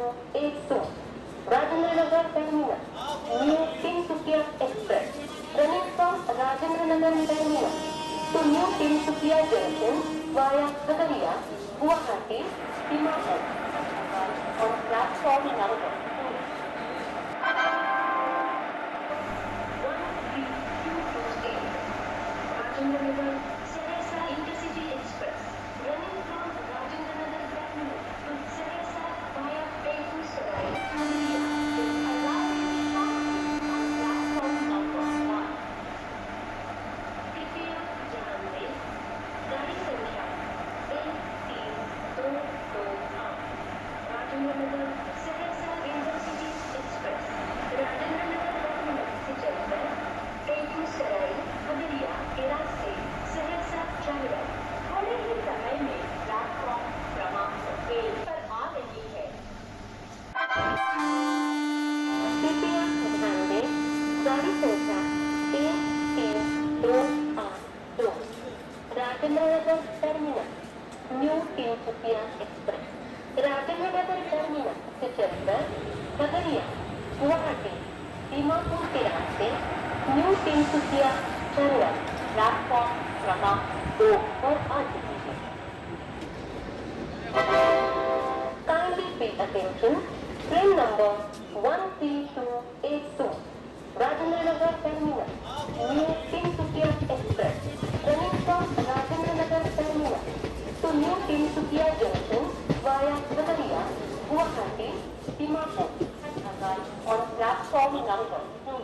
3282 Rajendranagar Terminus New Tinsukia Express running from Rajendranagar Terminus to New Tinsukia Junction via Khagaria, Guwahati, Himachal on platform number 13228 Rajendranagar Sahesa Intercity Express running from Rajendranagar Terminus to Sahesa via Begusarai, Khagaria is arriving shortly on platform number 1. कृपया ध्यान दें गाड़ी संख्या 13228 Rajendranagar Saharsa intercity express Rajendranagar terminal से चलकर बेगूसराय खगड़िया के रास्ते सहरसा जाने थोड़े ही समय में प्लेटफॉर्म क्रमांक 1 पर आ रही है। कृपया ध्यान दें गाड़ी संख्या 13282 Rajendranagar terminal new Tinsukia express Rajendranagar terminal से चलकर खगड़िया, गुवाहाटी, दीमापुर के रास्ते न्यू तिनसुकिया टर्मिनल प्लेटफॉर्म क्रमांक 2 पर आ चुकी है। Kindly pay attention. Train number 13282 Rajendranagar Terminus New Tinsukia Express running from Rajendranagar Terminus to New Tinsukia Junction via Khagaria, Guwahati, Himachal on platform number 2.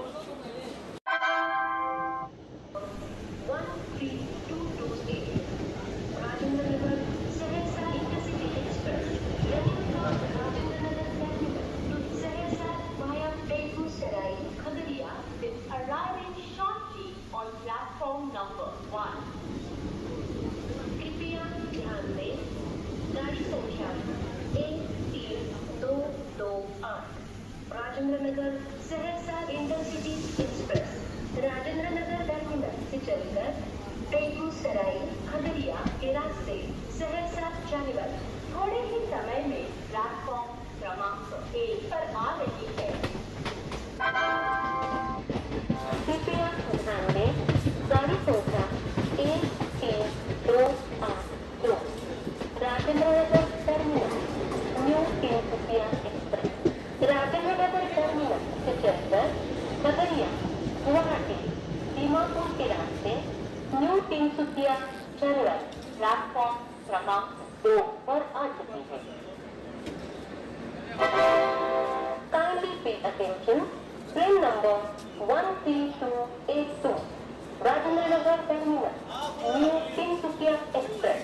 13228 Rajendranagar Sahesa Intercity Express running from Rajendranagar Terminus to Sahesa via Begusarai, Khagaria is arriving shortly on platform number 1. कृपया ध्यान दें गाड़ी संख्या 13228 Rajendranagar Saharsa intercity express Rajendranagar terminal से चलकर बेगूसराय खगड़िया के रास्ते सहरसा जाने वाली थोड़े ही समय में प्लेटफॉर्म क्रमांक 1 पर आ रही है। कृपया ध्यान दें गाड़ी संख्या 13282 Rajendranagar terminal new Tinsukia express Rajendranagar terminal से चलकर खगड़िया, गुवाहाटी, दीमापुर के रास्ते न्यू तिनसुकिया टर्मिनल प्लेटफॉर्म क्रमांक 2 पर आ चुकी है। Kindly pay attention. Train number 13282 Rajendranagar Terminus New Tinsukia Express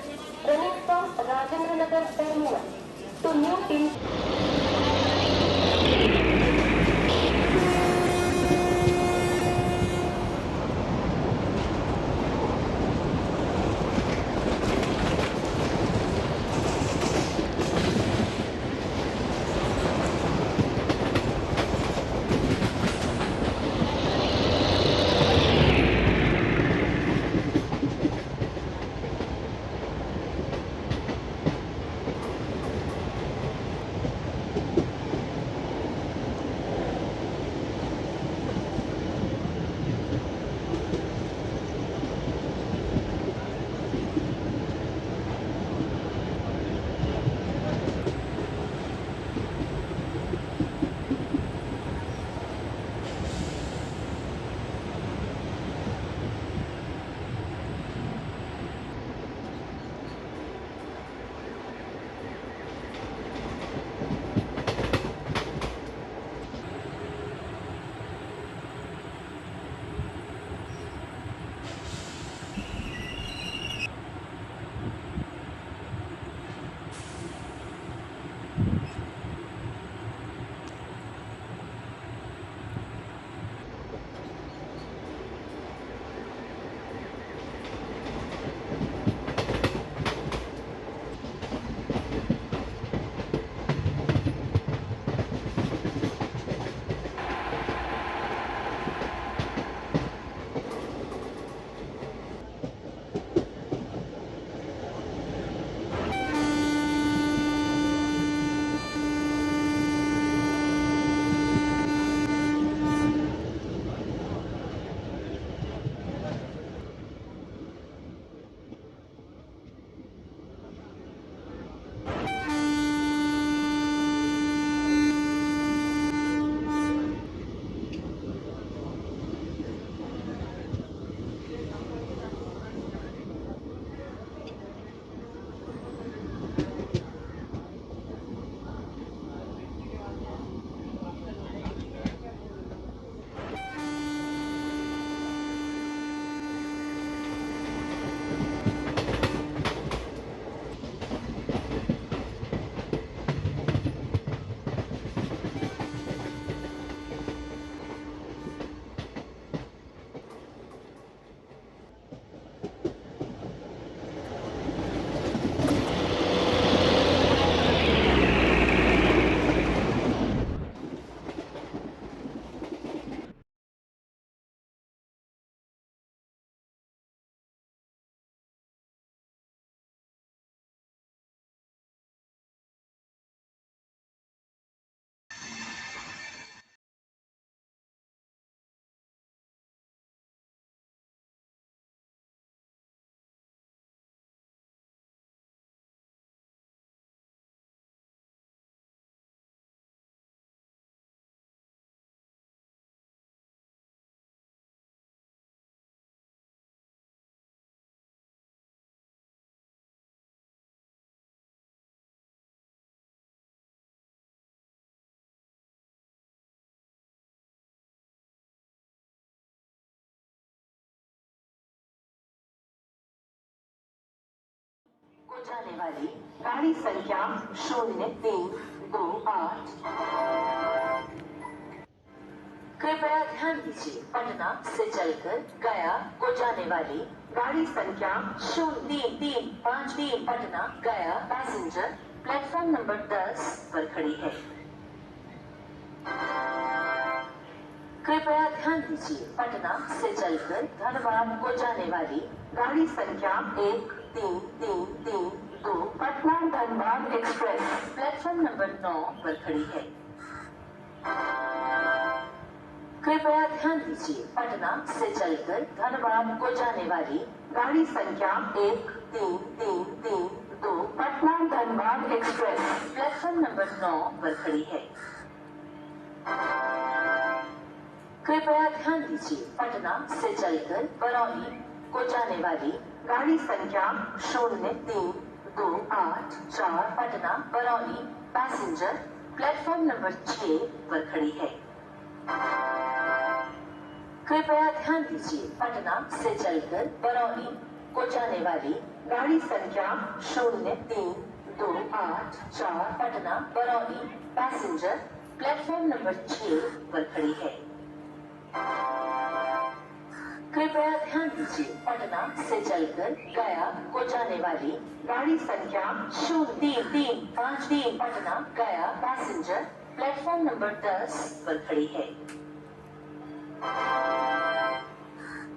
running from Rajendranagar Terminus to New जाने वाली गाड़ी संख्या 0328। कृपया ध्यान दीजिए, पटना से चलकर गया को जाने वाली गाड़ी संख्या 0353 पटना गया पैसेंजर प्लेटफॉर्म नंबर 10 पर खड़ी है। कृपया ध्यान दीजिए, पटना से चलकर धनबाद को जाने वाली गाड़ी संख्या 1332 Patna Dhanbad express platform number 9 पर खड़ी है। कृपया ध्यान दीजिए, पटना से चलकर धनबाद को जाने वाली गाड़ी संख्या 1332 Patna Dhanbad express platform number 9 पर खड़ी है। कृपया ध्यान दीजिए, पटना से चलकर बरौनी को जाने वाली गाड़ी संख्या 03284 Patna Barauni passenger platform number 6 पर खड़ी है। कृपया ध्यान दीजिए, पटना से चलकर बरौनी को जाने वाली गाड़ी संख्या 03284 Patna Barauni passenger platform number 6 पर खड़ी है। कृपया ध्यान दीजिए, पटना से चलकर गया को जाने वाली गाड़ी संख्या 0353 पटना गया पैसेंजर प्लेटफॉर्म नंबर 10 पर खड़ी है।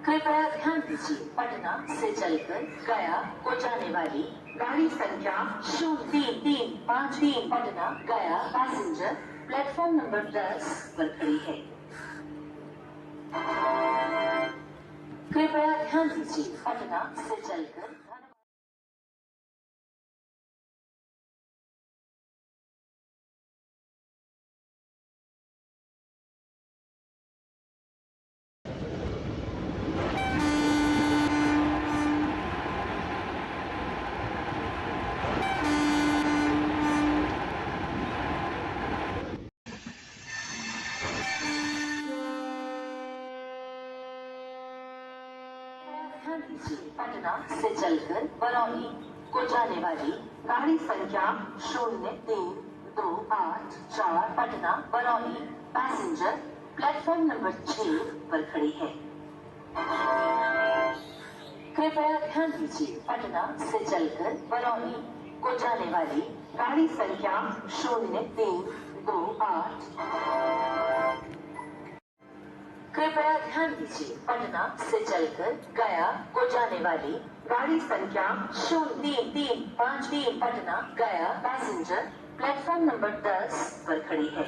कृपया ध्यान दीजिए, पटना से चलकर गया को जाने वाली गाड़ी संख्या 0353 पटना गया पैसेंजर प्लेटफॉर्म नंबर 10 पर खड़ी है। कृपया ध्यान दीजिए, पटना से चलकर पटना से चलकर बरौनी को जाने वाली गाड़ी संख्या 03284 Patna Barauni passenger platform number 6 पर खड़ी है। कृपया ध्यान दीजिए, पटना से चलकर बरौनी को जाने वाली गाड़ी संख्या 03284। कृपया ध्यान दीजिए, पटना से चलकर गया को जाने वाली गाड़ी संख्या 0353 पटना गया पैसेंजर प्लेटफॉर्म नंबर 10 पर खड़ी है।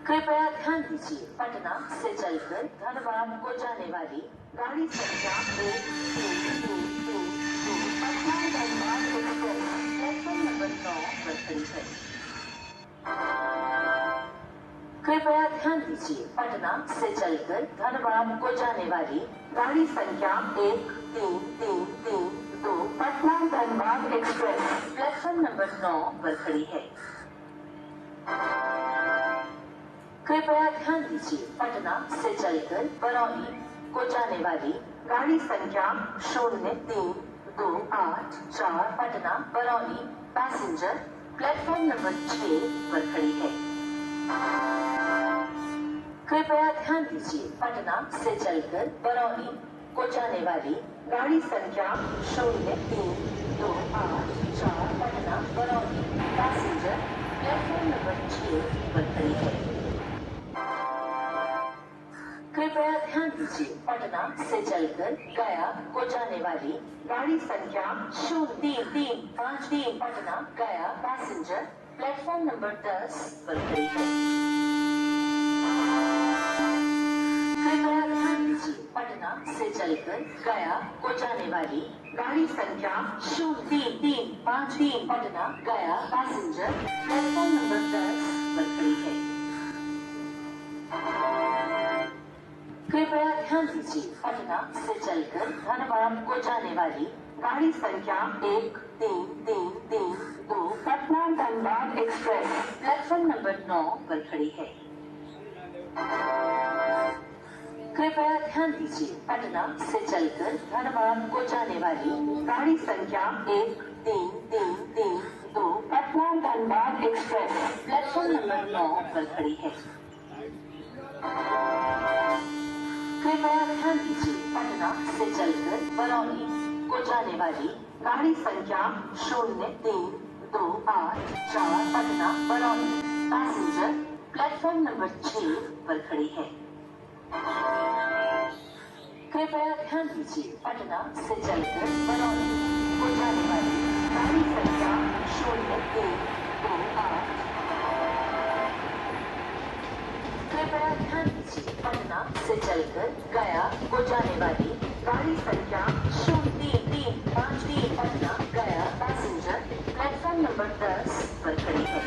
कृपया ध्यान दीजिए, पटना से चलकर धनबाद को जाने वाली गाड़ी संख्या 1332 Patna Dhanbad express platform number 9 पर खड़ी है। कृपया ध्यान दीजिए, पटना से चलकर धनबाद को जाने वाली गाड़ी संख्या 1332 Patna Dhanbad express platform number 9 पर खड़ी है। कृपया ध्यान दीजिए, पटना से चलकर बरौनी को जाने वाली गाड़ी संख्या 03284 Patna Barauni passenger platform number 6 पर खड़ी है। कृपया ध्यान दीजिए, पटना से चलकर बरौनी को जाने वाली गाड़ी संख्या 03284 Patna Barauni passenger platform number 6 पर खड़ी है। कृपया ध्यान दीजिए, पटना से चलकर गया को जाने वाली गाड़ी संख्या 0353 पटना गया पैसेंजर प्लेटफॉर्म नंबर 10 पर खड़ी है। कृपया ध्यान दीजिए, पटना से चलकर गया को जाने वाली गाड़ी संख्या 0353 पटना गया पैसेंजर प्लेटफॉर्म नंबर 10 पर खड़ी है। कृपया ध्यान दीजिए, पटना से चलकर धनबाद को जाने वाली गाड़ी संख्या 1332 Patna Dhanbad express platform number 9 पर खड़ी है। कृपया ध्यान दीजिए, पटना से चलकर धनबाद को जाने वाली गाड़ी संख्या 13332 Patna Dhanbad express platform number 9 पर खड़ी है। कृपया ध्यान दीजिए, पटना से चलकर बरौनी को जाने वाली गाड़ी संख्या 03284 Patna Barauni passenger platform number 6 पर खड़ी है। कृपया ध्यान दीजिए, पटना से चलकर बरौनी को जाने वाली गाड़ी संख्या 03284 कृपया ध्यान दीजिए, पटना से चलकर गया को जाने वाली गाड़ी संख्या 03353 पटना गया पैसेंजर प्लेटफॉर्म नंबर 10 पर खड़ी है।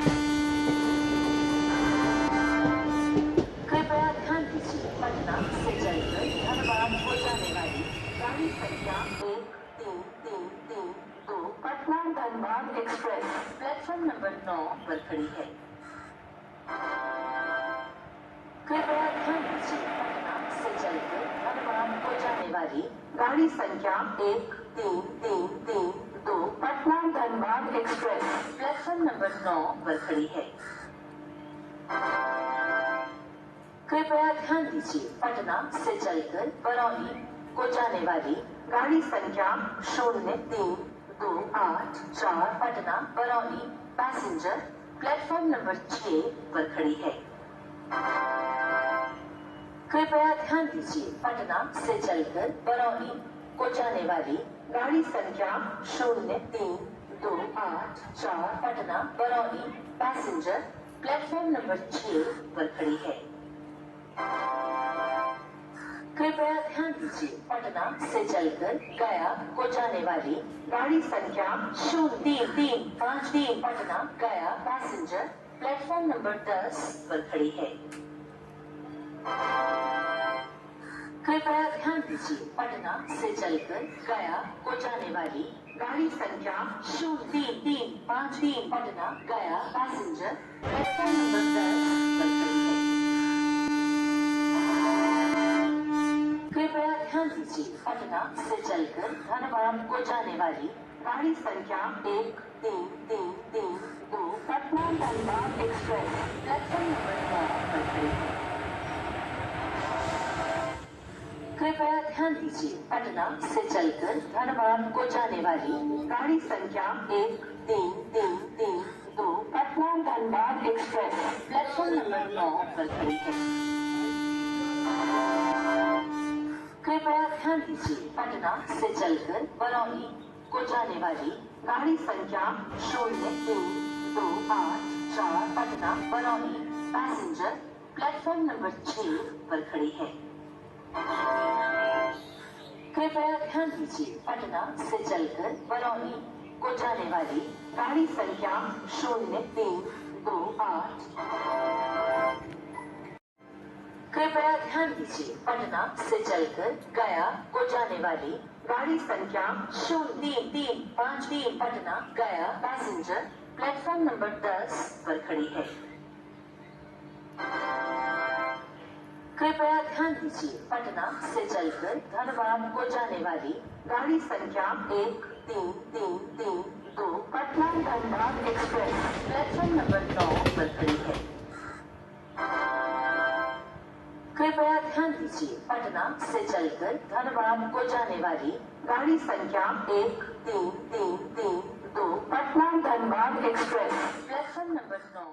कृपया ध्यान दीजिए, पटना से चलकर धनबाद को जाने वाली गाड़ी संख्या 13332 Patna Dhanbad express platform number 9 पर खड़ी है। कृपया ध्यान दीजिए, पटना से चलकर धनबाद को जाने वाली गाड़ी संख्या 13332 Patna Dhanbad express platform number 9 पर खड़ी है। कृपया ध्यान दीजिए, पटना से चलकर बरौनी को जाने वाली गाड़ी संख्या 03284 Patna Barauni passenger platform number 6 पर खड़ी है। कृपया ध्यान दीजिए, पटना से चलकर बरौनी को जाने वाली गाड़ी संख्या 03284 Patna Barauni passenger platform number 6 पर खड़ी है। कृपया ध्यान दीजिए, पटना से चलकर गया को जाने वाली गाड़ी संख्या 03353 पटना गया पैसेंजर प्लेटफॉर्म नंबर 10 पर खड़ी है। कृपया ध्यान दीजिए, पटना से चलकर गया को जाने वाली गाड़ी संख्या 03353 पटना गया पैसेंजर प्लेटफॉर्म नंबर 10 पर खड़ी है। कृपया ध्यान दीजिए, पटना से चलकर धनबाद को जाने वाली गाड़ी संख्या 13332 Patna Dhanbad express platform number 9 पर खड़ी है। कृपया ध्यान दीजिए, पटना से चलकर धनबाद को जाने वाली गाड़ी संख्या 13332 Patna Dhanbad express platform number 9 पर खड़ी है। कृपया ध्यान दीजिए, पटना से चलकर बरौनी को जाने वाली गाड़ी संख्या 03284 Patna Barauni passenger platform number 6 पर खड़ी है। कृपया ध्यान दीजिए, पटना से चलकर बरौनी को जाने वाली गाड़ी संख्या 03284 कृपया ध्यान दीजिए, पटना से चलकर गया को जाने वाली गाड़ी संख्या 03353 पटना गया पैसेंजर प्लेटफॉर्म नंबर 10 पर खड़ी है। कृपया ध्यान दीजिए, पटना से चलकर धनबाद को जाने वाली गाड़ी संख्या 13332 Patna Dhanbad express platform number 9 पर खड़ी है। कृपया ध्यान दीजिए, पटना से चलकर धनबाद को जाने वाली गाड़ी संख्या 13332 Patna Dhanbad express platform number 9।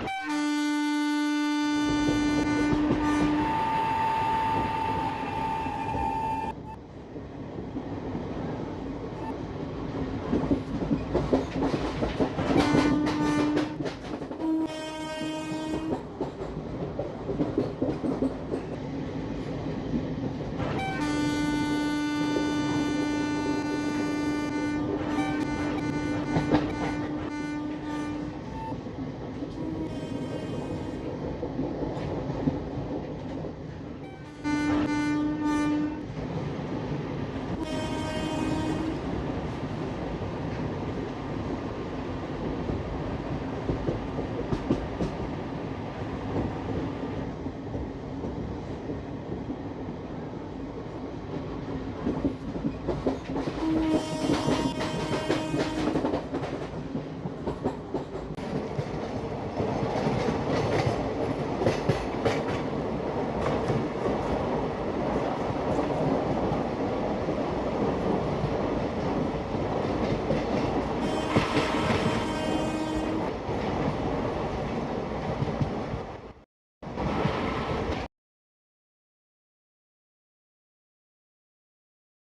है।